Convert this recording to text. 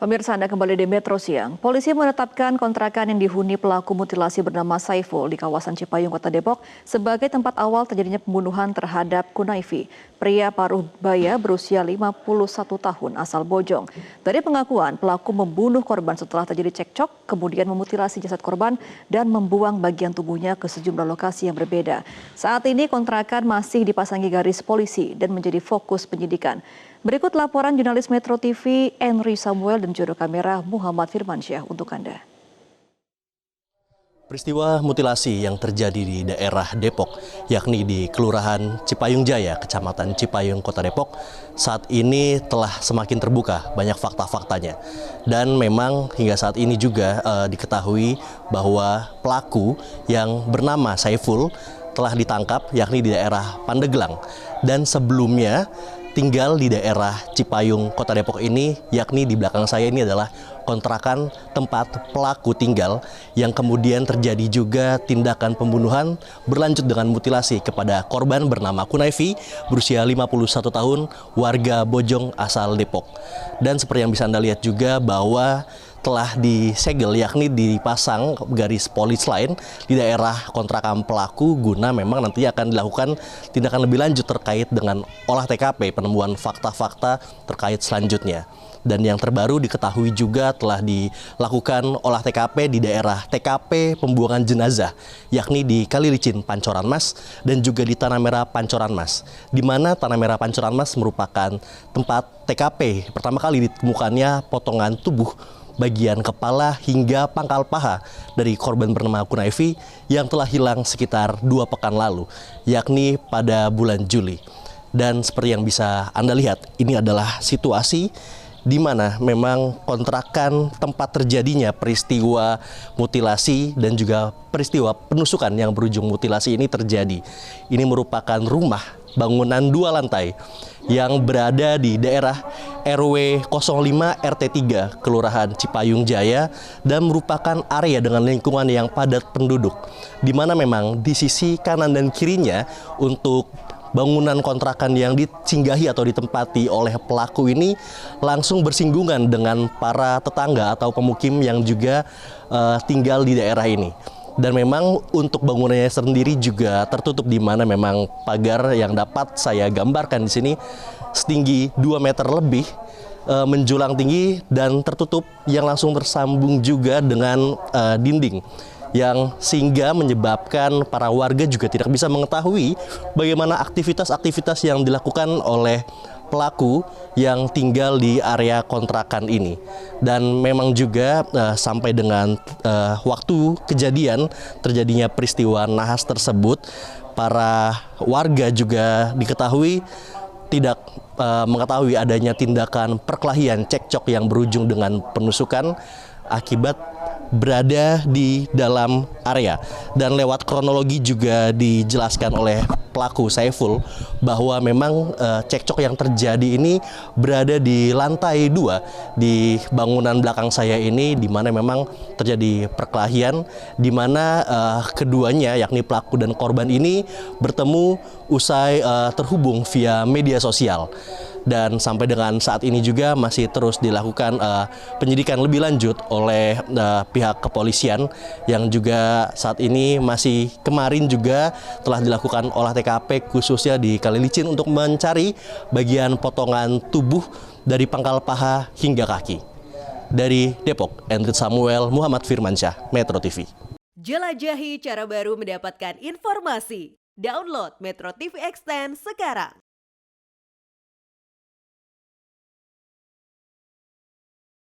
Pemirsa, Anda kembali di Metro Siang. Polisi menetapkan kontrakan yang dihuni pelaku mutilasi bernama Saiful di kawasan Cipayung, Kota Depok sebagai tempat awal terjadinya pembunuhan terhadap Kunaifi, pria paruh baya berusia 51 tahun asal Bojong. Dari pengakuan, pelaku membunuh korban setelah terjadi cekcok, kemudian memutilasi jasad korban dan membuang bagian tubuhnya ke sejumlah lokasi yang berbeda. Saat ini kontrakan masih dipasangi garis polisi dan menjadi fokus penyidikan. Berikut laporan jurnalis Metro TV Henry Samuel dan juru kamera Muhammad Firmansyah untuk Anda. Peristiwa mutilasi yang terjadi di daerah Depok, yakni di Kelurahan Cipayung Jaya, Kecamatan Cipayung, Kota Depok, saat ini telah semakin terbuka banyak fakta-faktanya. Dan memang hingga saat ini juga diketahui bahwa pelaku yang bernama Saiful telah ditangkap, yakni di daerah Pandeglang. Dan sebelumnya tinggal di daerah Cipayung, Kota Depok ini, yakni di belakang saya ini adalah kontrakan tempat pelaku tinggal yang kemudian terjadi juga tindakan pembunuhan berlanjut dengan mutilasi kepada korban bernama Kunaifi berusia 51 tahun, warga Bojong asal Depok. Dan seperti yang bisa Anda lihat juga bahwa telah disegel, yakni dipasang garis polis lain di daerah kontrakan pelaku guna memang nanti akan dilakukan tindakan lebih lanjut terkait dengan olah TKP, penemuan fakta-fakta terkait selanjutnya. Dan yang terbaru diketahui juga telah dilakukan olah TKP di daerah TKP pembuangan jenazah, yakni di Kalilicin, Pancoran Mas, dan juga di Tanah Merah, Pancoran Mas. Di mana Tanah Merah, Pancoran Mas merupakan tempat TKP pertama kali ditemukannya potongan tubuh bagian kepala hingga pangkal paha dari korban bernama Kunaifi yang telah hilang sekitar 2 pekan lalu, yakni pada bulan Juli. Dan seperti yang bisa Anda lihat, ini adalah situasi di mana memang kontrakan tempat terjadinya peristiwa mutilasi dan juga peristiwa penusukan yang berujung mutilasi ini terjadi. Ini merupakan rumah bangunan 2 lantai yang berada di daerah RW 05 RT 3 Kelurahan Cipayung Jaya dan merupakan area dengan lingkungan yang padat penduduk, di mana memang di sisi kanan dan kirinya untuk bangunan kontrakan yang disinggahi atau ditempati oleh pelaku ini langsung bersinggungan dengan para tetangga atau pemukim yang juga tinggal di daerah ini. Dan memang untuk bangunannya sendiri juga tertutup, di mana memang pagar yang dapat saya gambarkan di sini setinggi 2 meter lebih menjulang tinggi dan tertutup yang langsung tersambung juga dengan dinding, yang sehingga menyebabkan para warga juga tidak bisa mengetahui bagaimana aktivitas-aktivitas yang dilakukan oleh pelaku yang tinggal di area kontrakan ini. Dan memang juga sampai dengan waktu kejadian terjadinya peristiwa nahas tersebut, para warga juga diketahui tidak mengetahui adanya tindakan perkelahian cekcok yang berujung dengan penusukan akibat berada di dalam area. Dan lewat kronologi juga dijelaskan oleh pelaku Saiful bahwa memang cekcok yang terjadi ini berada di lantai 2 di bangunan belakang saya ini, di mana memang terjadi perkelahian, di mana keduanya yakni pelaku dan korban ini bertemu usai terhubung via media sosial. Dan sampai dengan saat ini juga masih terus dilakukan penyidikan lebih lanjut oleh pihak kepolisian, yang juga saat ini masih kemarin juga telah dilakukan olah TKP khususnya di Kalilicin untuk mencari bagian potongan tubuh dari pangkal paha hingga kaki. Dari Depok, Henry Samuel, Muhammad Firmansyah, Metro TV. Jelajahi cara baru mendapatkan informasi. Download Metro TV Extend sekarang.